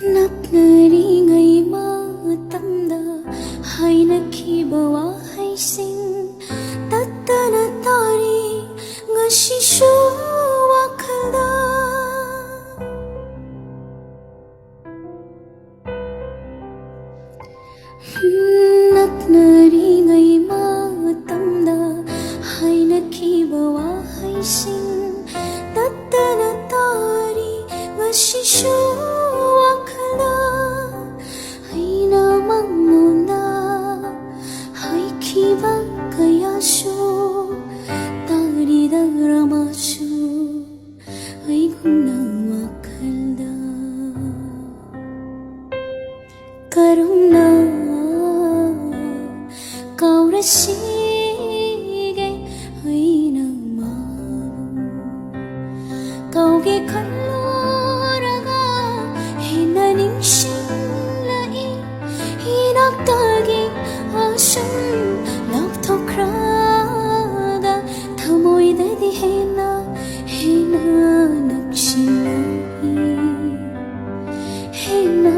ꯅꯛꯅꯔꯤꯉꯩ ꯃꯇꯝꯗ ꯍꯥꯏꯅꯈꯤꯕ ꯋꯥꯍꯩꯁꯤꯡ ꯇꯠꯇꯅ ꯇꯥꯔꯤ ꯉꯁꯤꯁꯨ ꯋꯥꯈꯜꯗ ꯅꯛꯅꯔꯤꯉꯩ ꯃꯇꯝꯗ ꯍꯥꯏꯅꯈꯤꯕ ꯋꯥꯍꯩꯁꯤꯡ ꯇꯠꯇꯅ ꯇꯥꯔꯤ ꯉꯁꯤꯁꯨ ꯋꯥꯈꯜꯗ ꯑꯩꯅ ꯃꯉꯣꯟꯗ ꯍꯥꯏꯈꯤꯕ ꯀꯌꯥꯁꯨ तारीदरमाशु ऐगुना वाखलदा करुणा काउरसिगे ऐना माबु काउगे खल्लोरगा हेना निंगसिंलई हिनाक्तागी आशं लापथोक्रागा थमोइददि हेना हेना नक्सिलाई हेना